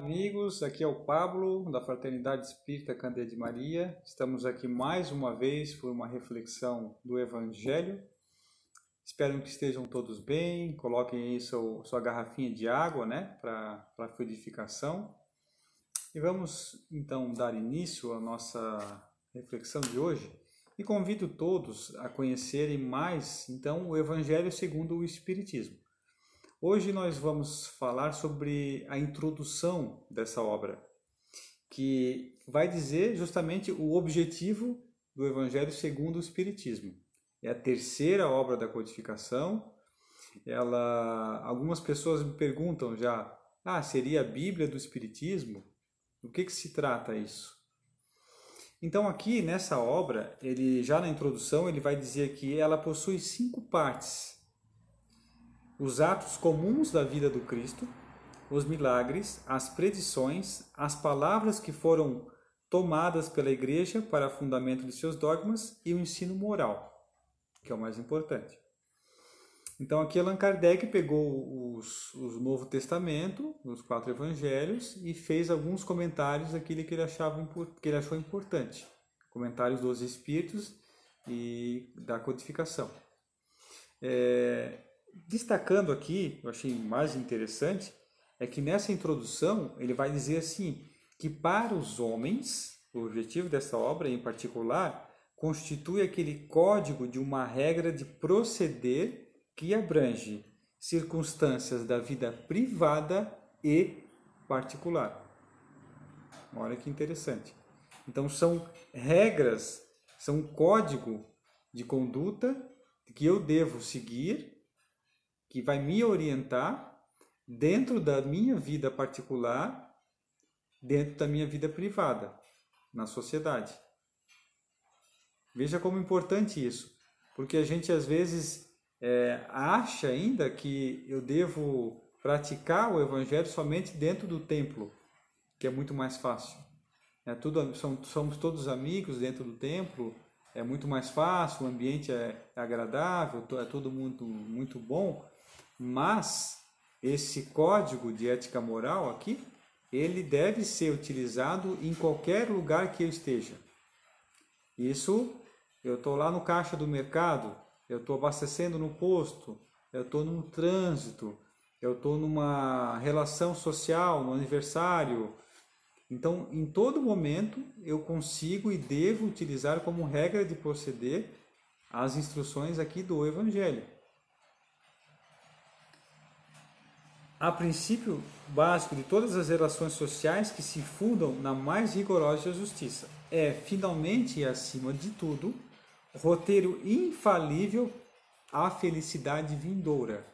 amigos, aqui é o Pablo, da Fraternidade Espírita Candeia de Maria. Estamos aqui mais uma vez por uma reflexão do Evangelho. Espero que estejam todos bem, coloquem aí sua garrafinha de água, né, para fluidificação. E vamos então dar início à nossa reflexão de hoje. E convido todos a conhecerem mais então o Evangelho segundo o Espiritismo. Hoje nós vamos falar sobre a introdução dessa obra, que vai dizer justamente o objetivo do Evangelho segundo o Espiritismo. É a terceira obra da codificação. Algumas pessoas me perguntam já, seria a Bíblia do Espiritismo? Do que se trata isso? Então aqui nessa obra, já na introdução, ele vai dizer que ela possui 5 partes. Os atos comuns da vida do Cristo, os milagres, as predições, as palavras que foram tomadas pela Igreja para fundamento de seus dogmas e o ensino moral, que é o mais importante. Então aqui Allan Kardec pegou o Novo Testamento, os 4 Evangelhos, e fez alguns comentários daquilo que ele achou importante. Comentários dos Espíritos e da codificação. Destacando aqui, eu achei mais interessante, é que nessa introdução ele vai dizer assim, que para os homens, o objetivo dessa obra em particular, constitui aquele código de uma regra de proceder que abrange circunstâncias da vida privada e particular. Olha que interessante. Então são regras, são um código de conduta que eu devo seguir, que vai me orientar dentro da minha vida particular, dentro da minha vida privada, na sociedade. Veja como é importante isso, porque a gente às vezes acha ainda que eu devo praticar o Evangelho somente dentro do templo, que é muito mais fácil. Somos todos amigos dentro do templo, é muito mais fácil, o ambiente é agradável, é todo mundo muito bom. Mas esse código de ética moral aqui, ele deve ser utilizado em qualquer lugar que eu esteja. Isso, eu estou lá no caixa do mercado, eu estou abastecendo no posto, eu estou no trânsito, eu estou numa relação social, no aniversário. Então, em todo momento, eu consigo e devo utilizar como regra de proceder as instruções aqui do Evangelho. Há princípio básico de todas as relações sociais que se fundam na mais rigorosa justiça. É, finalmente e acima de tudo, roteiro infalível à felicidade vindoura.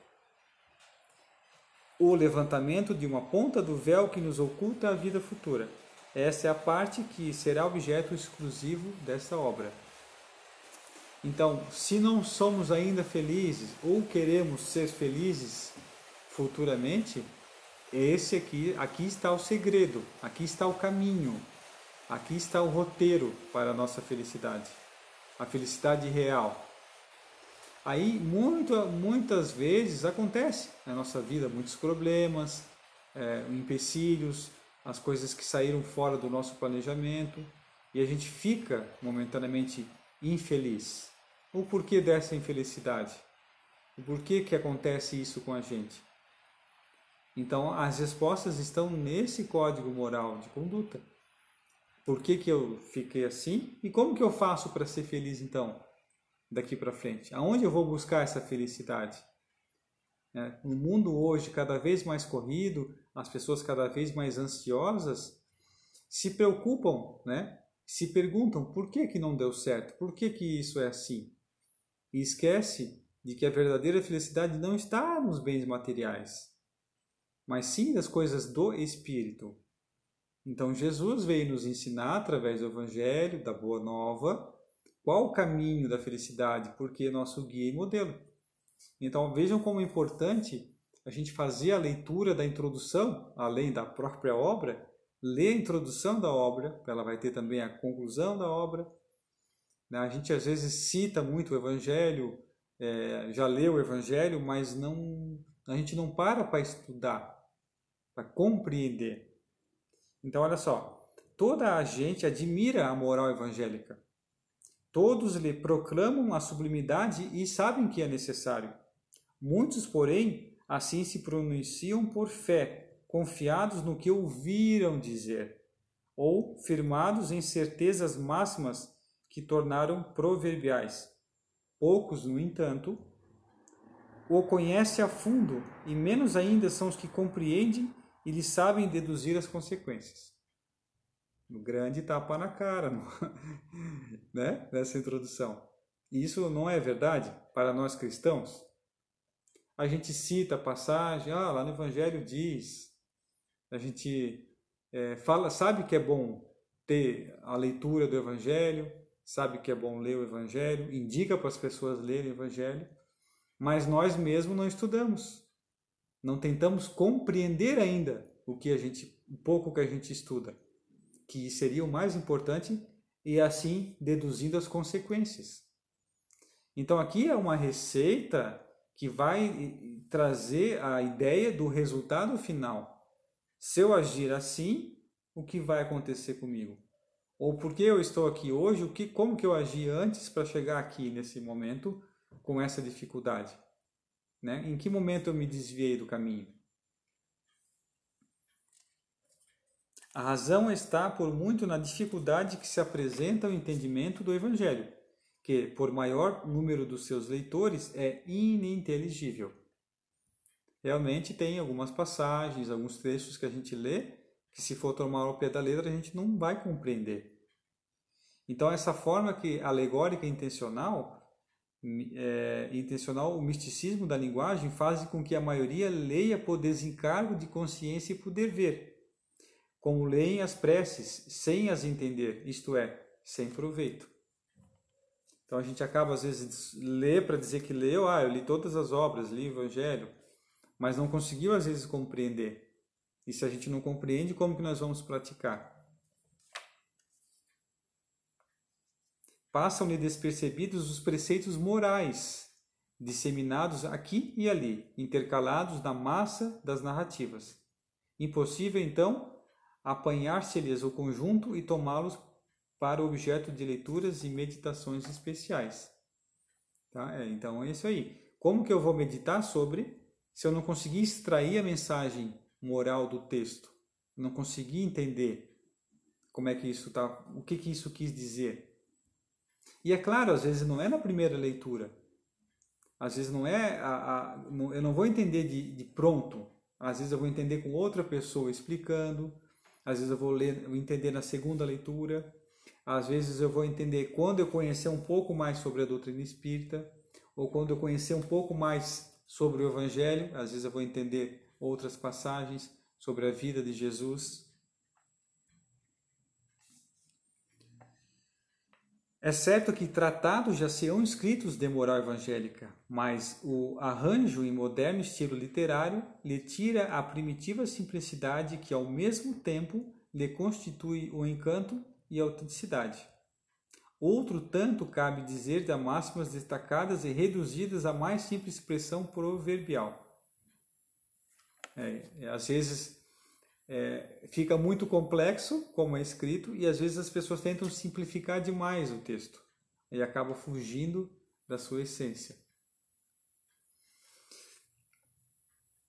O levantamento de uma ponta do véu que nos oculta a vida futura. Essa é a parte que será objeto exclusivo desta obra. Então, se não somos ainda felizes ou queremos ser felizes futuramente, aqui está o segredo, aqui está o caminho, aqui está o roteiro para a nossa felicidade, a felicidade real. Aí muitas vezes acontece na nossa vida muitos problemas, empecilhos, as coisas que saíram fora do nosso planejamento e a gente fica momentaneamente infeliz. O porquê dessa infelicidade? O porquê que acontece isso com a gente? Então, as respostas estão nesse código moral de conduta. Por que eu fiquei assim? E como que eu faço para ser feliz, então, daqui para frente? Aonde eu vou buscar essa felicidade? No mundo hoje cada vez mais corrido, as pessoas cada vez mais ansiosas, se preocupam, se perguntam por que não deu certo? Por que isso é assim? E esquece de que a verdadeira felicidade não está nos bens materiais, mas sim das coisas do Espírito. Então Jesus veio nos ensinar através do Evangelho, da Boa Nova, qual o caminho da felicidade, porque é nosso guia e modelo. Então vejam como é importante a gente fazer a leitura da introdução, além da própria obra, ler a introdução da obra, ela vai ter também a conclusão da obra. A gente às vezes cita muito o Evangelho, já leu o Evangelho, mas a gente não para estudar, para compreender. Então, olha só, toda a gente admira a moral evangélica. Todos lhe proclamam a sublimidade e sabem que é necessário. Muitos, porém, assim se pronunciam por fé, confiados no que ouviram dizer, ou firmados em certezas máximas que tornaram proverbiais. Poucos, no entanto, o conhecem a fundo, e menos ainda são os que compreendem e lhe sabem deduzir as consequências. Um grande tapa na cara, né? Nessa introdução. E isso não é verdade para nós cristãos? A gente cita a passagem, lá no Evangelho diz, a gente fala, sabe que é bom ter a leitura do Evangelho, sabe que é bom ler o Evangelho, indica para as pessoas lerem o Evangelho, mas nós mesmos não estudamos, não tentamos compreender ainda o pouco que a gente estuda, que seria o mais importante, e assim deduzindo as consequências. Então aqui é uma receita que vai trazer a ideia do resultado final. Se eu agir assim, o que vai acontecer comigo? Ou por que eu estou aqui hoje, como que eu agi antes para chegar aqui nesse momento com essa dificuldade? Né? Em que momento eu me desviei do caminho? A razão está por muito na dificuldade que se apresenta ao entendimento do Evangelho, que, por maior número dos seus leitores, é ininteligível. Realmente tem algumas passagens, alguns trechos que a gente lê, que se for tomar ao pé da letra, a gente não vai compreender. Então, essa forma alegórica e intencional, o misticismo da linguagem faz com que a maioria leia por desencargo de consciência e por dever, como leem as preces, sem as entender, isto é, sem proveito. Então a gente acaba às vezes ler para dizer que leu, eu li todas as obras, li o Evangelho, mas não conseguiu às vezes compreender. E se a gente não compreende, como que nós vamos praticar? Passam-lhe despercebidos os preceitos morais, disseminados aqui e ali, intercalados na massa das narrativas. Impossível, então, apanhar-se-lhes o conjunto e tomá-los para objeto de leituras e meditações especiais. Tá? Então é isso aí. Como que eu vou meditar sobre se eu não conseguir extrair a mensagem moral do texto? Não conseguir entender como é que isso tá, o que isso quis dizer? E é claro, às vezes não é na primeira leitura. Às vezes não é eu não vou entender de pronto. Às vezes eu vou entender com outra pessoa explicando. Às vezes eu vou entender na segunda leitura. Às vezes eu vou entender quando eu conhecer um pouco mais sobre a doutrina espírita, ou quando eu conhecer um pouco mais sobre o Evangelho, às vezes eu vou entender outras passagens sobre a vida de Jesus. É certo que tratados já serão escritos de moral evangélica, mas o arranjo em moderno estilo literário lhe tira a primitiva simplicidade que ao mesmo tempo lhe constitui o encanto e a autenticidade. Outro tanto cabe dizer de máximas destacadas e reduzidas à mais simples expressão proverbial. Às vezes fica muito complexo, como é escrito, e às vezes as pessoas tentam simplificar demais o texto e acaba fugindo da sua essência.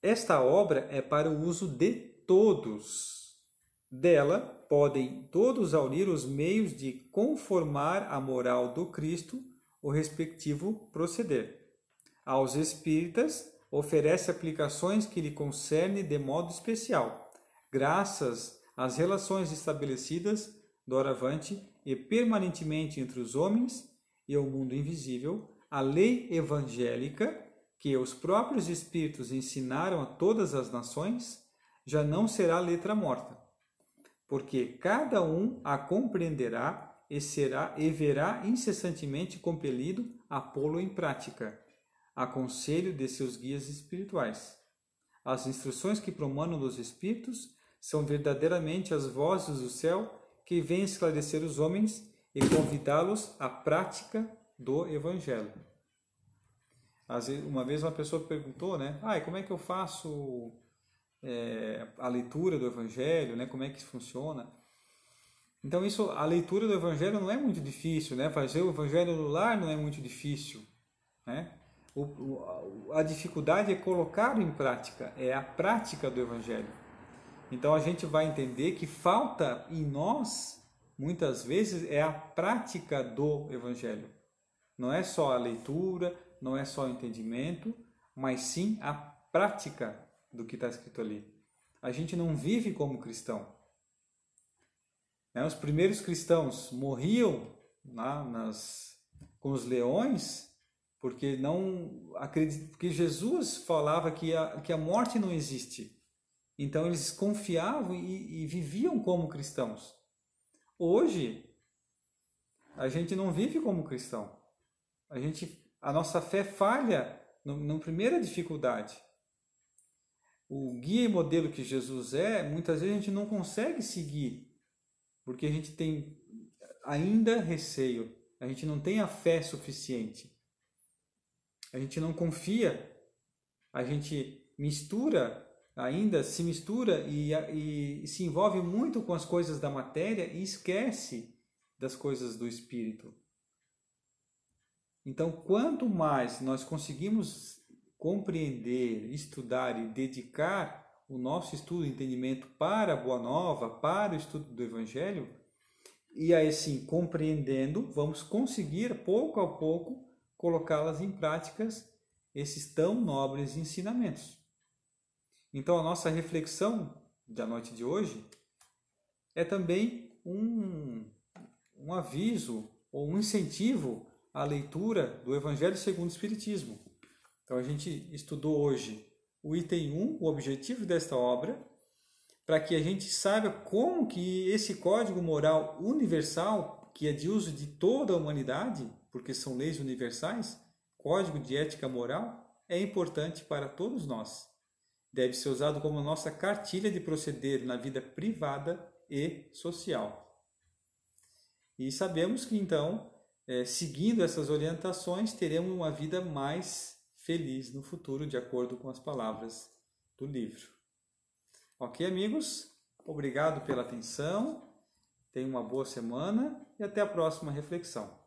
Esta obra é para o uso de todos. Dela podem todos unir os meios de conformar a moral do Cristo o respectivo proceder. Aos espíritas oferece aplicações que lhe concernem de modo especial, graças às relações estabelecidas doravante e permanentemente entre os homens e o mundo invisível, a lei evangélica que os próprios espíritos ensinaram a todas as nações já não será letra morta, porque cada um a compreenderá e verá incessantemente compelido a pô-lo em prática, a conselho de seus guias espirituais. As instruções que promanam dos espíritos são verdadeiramente as vozes do céu que vêm esclarecer os homens e convidá-los à prática do Evangelho. Uma vez uma pessoa perguntou, né? Como é que eu faço a leitura do Evangelho, né? Como é que isso funciona. Então a leitura do Evangelho não é muito difícil, né? Fazer o Evangelho no lar não é muito difícil, né? A dificuldade é colocá-lo em prática, é a prática do Evangelho. Então a gente vai entender que falta em nós, muitas vezes, é a prática do Evangelho. Não é só a leitura, não é só o entendimento, mas sim a prática do que está escrito ali. A gente não vive como cristão. Os primeiros cristãos morriam com os leões porque porque Jesus falava que a morte não existe. Então eles confiavam e viviam como cristãos. Hoje a gente não vive como cristão. A nossa fé falha na primeira dificuldade. O guia e modelo que Jesus muitas vezes a gente não consegue seguir, porque a gente tem ainda receio, a gente não tem a fé suficiente. A gente não confia, a gente se mistura e se envolve muito com as coisas da matéria e esquece das coisas do Espírito. Então, quanto mais nós conseguimos compreender, estudar e dedicar o nosso estudo e entendimento para a Boa Nova, para o estudo do Evangelho, e aí sim, compreendendo, vamos conseguir, pouco a pouco, colocá-las em práticas, esses tão nobres ensinamentos. Então, a nossa reflexão da noite de hoje é também um aviso ou um incentivo à leitura do Evangelho segundo o Espiritismo. Então, a gente estudou hoje o item 1, o objetivo desta obra, para que a gente saiba como que esse código moral universal, que é de uso de toda a humanidade, porque são leis universais, código de ética moral, é importante para todos nós. Deve ser usado como nossa cartilha de proceder na vida privada e social. E sabemos que, então, seguindo essas orientações, teremos uma vida mais feliz no futuro, de acordo com as palavras do livro. Ok, amigos? Obrigado pela atenção, tenham uma boa semana e até a próxima reflexão.